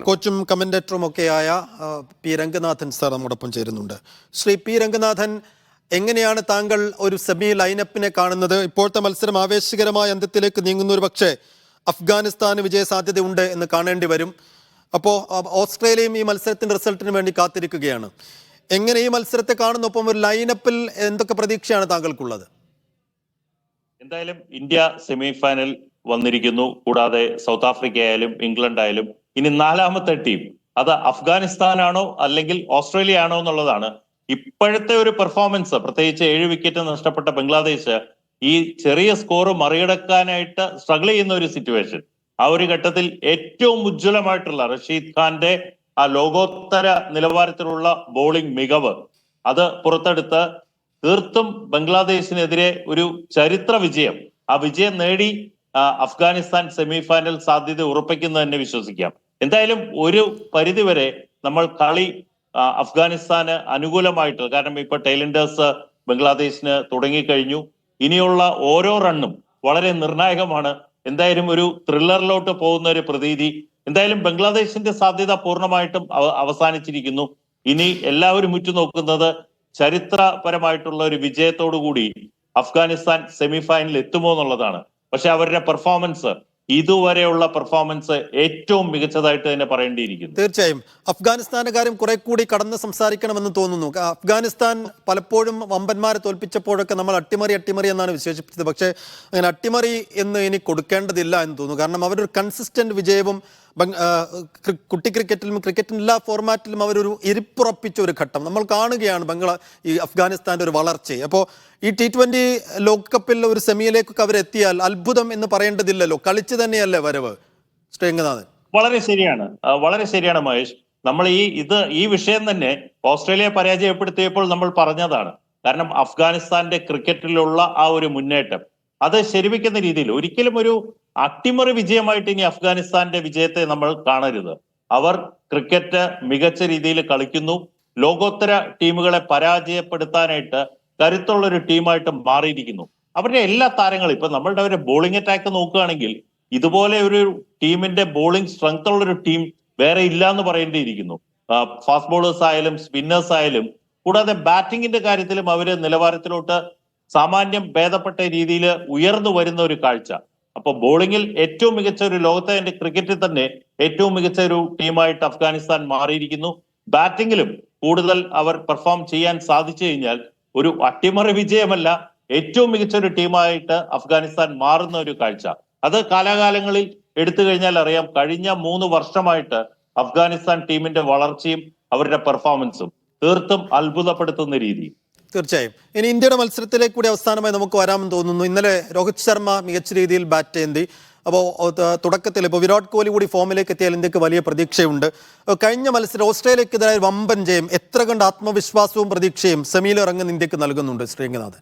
കോച്ചും കമന്റേറ്ററും ഒക്കെയായ P Ranganathan sir നമ്മോടൊപ്പം ചേരുന്നുണ്ട്. Shri P Ranganathan, എങ്ങനെയാണ് താങ്കൾ ഒരു സെമി ലൈനപ്പിനെ കാണുന്നത്? ഇപ്പോഴത്തെ മത്സരം ആവേശകരമായ അന്ത്യത്തിലേക്ക് നീങ്ങുന്ന ഒരു പക്ഷേ അഫ്ഗാനിസ്ഥാന് വിജയ സാധ്യതയുണ്ട് എന്ന് കാണേണ്ടി വരും. അപ്പോൾ ഓസ്ട്രേലിയയും ഈ മത്സരത്തിന്റെ റിസൾട്ടിന് വേണ്ടി കാത്തിരിക്കുകയാണ്. എങ്ങനെ ഈ മത്സരത്തെ കാണുന്നൊപ്പം ഒരു ലൈനപ്പിൽ എന്തൊക്കെ പ്രതീക്ഷയാണ് താങ്കൾക്കുള്ളത്? എന്തായാലും ഇന്ത്യ സെമി ഫൈനൽ വന്നിരിക്കുന്നു. കൂടാതെ സൗത്ത് ആഫ്രിക്ക ആയാലും ഇംഗ്ലണ്ട് ആയാലും ഇനി നാലാമത്തെ ടീം അത് അഫ്ഗാനിസ്ഥാനാണോ അല്ലെങ്കിൽ ഓസ്ട്രേലിയ ആണോ എന്നുള്ളതാണ്. ഇപ്പോഴത്തെ ഒരു പെർഫോമൻസ്, പ്രത്യേകിച്ച് 7 വിക്കറ്റ് നഷ്ടപ്പെട്ട ബംഗ്ലാദേശ് ഈ ചെറിയ സ്കോർ മറികടക്കാനായിട്ട് സ്ട്രഗിൾ ചെയ്യുന്ന ഒരു സിറ്റുവേഷൻ. ആ ഒരു ഘട്ടത്തിൽ ഏറ്റവും ഉജ്ജ്വലമായിട്ടുള്ള റഷീദ് ഖാന്റെ ആ ലോകോത്തര നിലവാരത്തിലുള്ള ബോളിംഗ് മികവ് അത് പുറത്തെടുത്ത് തീർത്തും ബംഗ്ലാദേശിനെതിരെ ഒരു ചരിത്ര വിജയം, ആ വിജയം നേടി അഫ്ഗാനിസ്ഥാൻ സെമി ഫൈനൽ സാധ്യത ഉറപ്പിക്കുന്നു തന്നെ വിശ്വസിക്കാം. എന്തായാലും ഒരു പരിധിവരെ നമ്മൾ കളി അഫ്ഗാനിസ്ഥാന് അനുകൂലമായിട്ട്, കാരണം ഇപ്പൊ ടൈലൻഡേഴ്സ് ബംഗ്ലാദേശിന് തുടങ്ങിക്കഴിഞ്ഞു. ഇനിയുള്ള ഓരോ റണ്ണും വളരെ നിർണായകമാണ്. എന്തായാലും ഒരു ത്രില്ലറിലോട്ട് പോകുന്ന ഒരു പ്രതീതി. എന്തായാലും ബംഗ്ലാദേശിന്റെ സാധ്യത പൂർണ്ണമായിട്ടും അവസാനിച്ചിരിക്കുന്നു. ഇനി എല്ലാവരും ഉറ്റുനോക്കുന്നത് ചരിത്രപരമായിട്ടുള്ള ഒരു വിജയത്തോടു കൂടി അഫ്ഗാനിസ്ഥാൻ സെമി ഫൈനലിൽ എത്തുമോ എന്നുള്ളതാണ്. പക്ഷെ അവരുടെ പെർഫോമൻസ്, ഇതുവരെയുള്ള പെർഫോമൻസ് ഏറ്റവും മികച്ചതായിട്ട് തന്നെ പറയേണ്ടിയിരിക്കുന്നു. തീർച്ചയായും അഫ്ഗാനിസ്ഥാന്റെ കാര്യം കുറെ കൂടി കടന്ന് സംസാരിക്കണമെന്ന് തോന്നുന്നു. അഫ്ഗാനിസ്ഥാൻ പലപ്പോഴും വമ്പന്മാരെ തോൽപ്പിച്ചപ്പോഴൊക്കെ നമ്മൾ അട്ടിമറി എന്നാണ് വിശേഷിപ്പിച്ചത്. പക്ഷേ അങ്ങനെ അട്ടിമറി എന്ന് ഇനി കൊടുക്കേണ്ടതില്ല എന്ന് തോന്നുന്നു. കാരണം അവരൊരു കൺസിസ്റ്റന്റ് വിജയവും കുട്ടി ക്രിക്കറ്റിലും ക്രിക്കറ്റിന്റെ എല്ലാ ഫോർമാറ്റിലും അവരൊരു ഇരിപ്പുറപ്പിച്ച ഒരു ഘട്ടം നമ്മൾ കാണുകയാണ് ഈ അഫ്ഗാനിസ്ഥാന്റെ ഒരു വളർച്ചയെ. അപ്പോൾ ഈ T20 ലോകകപ്പിൽ ഒരു സെമിയിലേക്കൊക്കെ അവരെത്തിയാൽ അത്ഭുതം എന്ന് പറയേണ്ടതില്ലല്ലോ, കളിച്ചു തന്നെയല്ലേ വരവ്? രംഗനാഥൻ, വളരെ ശരിയാണ് മഹേഷ്. നമ്മൾ ഈ വിഷയം തന്നെ ഓസ്ട്രേലിയ പരാജയപ്പെടുത്തിയപ്പോൾ നമ്മൾ പറഞ്ഞതാണ്. കാരണം അഫ്ഗാനിസ്ഥാന്റെ ക്രിക്കറ്റിലുള്ള ആ ഒരു മുന്നേറ്റം അത് ശരിവെക്കുന്ന രീതിയിൽ ഒരിക്കലും ഒരു അട്ടിമറി വിജയമായിട്ട് ഇനി അഫ്ഗാനിസ്ഥാന്റെ വിജയത്തെ നമ്മൾ കാണരുത്. അവർ ക്രിക്കറ്റ് മികച്ച രീതിയിൽ കളിക്കുന്നു. ലോകോത്തര ടീമുകളെ പരാജയപ്പെടുത്താനായിട്ട് കരുത്തുള്ള ഒരു ടീമായിട്ട് മാറിയിരിക്കുന്നു. അവരുടെ എല്ലാ താരങ്ങളും, ഇപ്പൊ നമ്മളുടെ ഒരു ബോളിംഗ് അറ്റാക്ക് നോക്കുകയാണെങ്കിൽ ഇതുപോലെ ഒരു ടീമിന്റെ ബോളിംഗ് സ്ട്രെങ്ത് ഉള്ള ഒരു ടീം വേറെ ഇല്ല എന്ന് പറയേണ്ടിയിരിക്കുന്നു. ഫാസ്റ്റ് ബോളേഴ്സ് ആയാലും സ്പിന്നേഴ്സ് ആയാലും, കൂടാതെ ബാറ്റിങ്ങിന്റെ കാര്യത്തിലും അവര് നിലവാരത്തിലോട്ട് സാമാന്യം ഭേദപ്പെട്ട രീതിയിൽ ഉയർന്നു വരുന്ന ഒരു കാഴ്ച. അപ്പൊ ബോളിങ്ങിൽ ഏറ്റവും മികച്ച ഒരു ലോകത്തെ ക്രിക്കറ്റിൽ തന്നെ ഏറ്റവും മികച്ച ഒരു ടീമായിട്ട് അഫ്ഗാനിസ്ഥാൻ മാറിയിരിക്കുന്നു. ബാറ്റിങ്ങിലും കൂടുതൽ അവർ പെർഫോം ചെയ്യാൻ സാധിച്ചു കഴിഞ്ഞാൽ ഒരു അട്ടിമറി വിജയമല്ല, ഏറ്റവും മികച്ച ഒരു ടീമായിട്ട് അഫ്ഗാനിസ്ഥാൻ മാറുന്ന ഒരു കാഴ്ച. അത് കാലാകാലങ്ങളിൽ എടുത്തു കഴിഞ്ഞാൽ അറിയാം. കഴിഞ്ഞ 3 വർഷമായിട്ട് അഫ്ഗാനിസ്ഥാൻ ടീമിന്റെ വളർച്ചയും അവരുടെ പെർഫോമൻസും തീർത്തും അത്ഭുതപ്പെടുത്തുന്ന രീതി. തീർച്ചയായും. ഇനി ഇന്ത്യയുടെ മത്സരത്തിലേക്ക് കൂടി അവസാനമായി നമുക്ക് വരാമെന്ന് തോന്നുന്നു. ഇന്നലെ രോഹിത് ശർമ്മ മികച്ച രീതിയിൽ ബാറ്റ് ചെയ്തി. അപ്പോൾ തുടക്കത്തിൽ ഇപ്പോൾ വിരാട് കോഹ്ലി കൂടി ഫോമിലേക്ക് എത്തിയാൽ ഇന്ത്യക്ക് വലിയ പ്രതീക്ഷയുണ്ട്. കഴിഞ്ഞ മത്സരം ഓസ്ട്രേലിയക്കെതിരായ വമ്പൻ ജയം എത്ര കണ്ട് ആത്മവിശ്വാസവും പ്രതീക്ഷയും സെമിയിൽ ഇറങ്ങുന്ന ഇന്ത്യക്ക് നൽകുന്നുണ്ട്? ശ്രീരംഗനാഥൻ,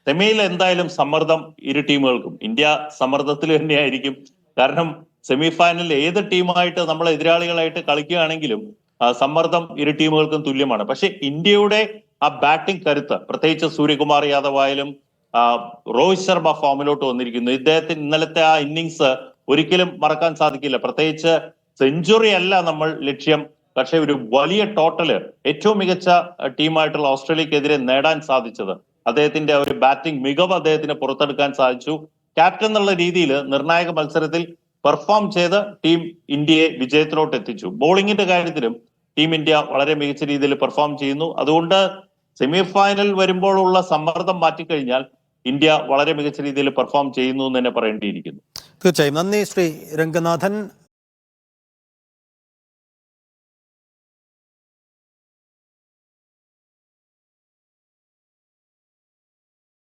സെമിയിൽ എന്തായാലും സമ്മർദ്ദം ഇരു ടീമുകൾക്കും. ഇന്ത്യ സമ്മർദ്ദത്തിൽ തന്നെയായിരിക്കും. കാരണം സെമി ഫൈനലിൽ ഏത് ടീമായിട്ട് നമ്മൾ എതിരാളികളായിട്ട് കളിക്കുകയാണെങ്കിലും സമ്മർദ്ദം ഇരു ടീമുകൾക്കും തുല്യമാണ്. പക്ഷെ ഇന്ത്യയുടെ ആ ബാറ്റിംഗ് കരുത്ത്, പ്രത്യേകിച്ച് സൂര്യകുമാർ യാദവ് ആയാലും രോഹിത് ശർമ്മ ഫോമിലോട്ട് വന്നിരിക്കുന്നു. ഇദ്ദേഹത്തിന് ഇന്നലത്തെ ആ ഇന്നിങ്സ് ഒരിക്കലും മറക്കാൻ സാധിക്കില്ല. പ്രത്യേകിച്ച് സെഞ്ചുറി അല്ല നമ്മൾ ലക്ഷ്യം, പക്ഷെ ഒരു വലിയ ടോട്ടല് ഏറ്റവും മികച്ച ടീമായിട്ടുള്ള ഓസ്ട്രേലിയക്കെതിരെ നേടാൻ സാധിച്ചത് അദ്ദേഹത്തിന്റെ ഒരു ബാറ്റിംഗ് മികവ് അദ്ദേഹത്തിന് പുറത്തെടുക്കാൻ സാധിച്ചു. ക്യാപ്റ്റൻ എന്നുള്ള രീതിയിൽ നിർണായക മത്സരത്തിൽ പെർഫോം ചെയ്ത് ടീം ഇന്ത്യയെ വിജയത്തിലോട്ട് എത്തിച്ചു. ബോളിംഗിന്റെ കാര്യത്തിലും ടീം ഇന്ത്യ വളരെ മികച്ച രീതിയിൽ പെർഫോം ചെയ്യുന്നു. അതുകൊണ്ട് സെമി ഫൈനൽ വരുമ്പോഴുള്ള സമ്മർദ്ദം മാറ്റിക്കഴിഞ്ഞാൽ ഇന്ത്യ വളരെ മികച്ച രീതിയിൽ പെർഫോം ചെയ്യുന്നു എന്ന് തന്നെ പറയേണ്ടിയിരിക്കുന്നു. തീർച്ചയായും. നന്ദി ശ്രീ രംഗനാഥൻ.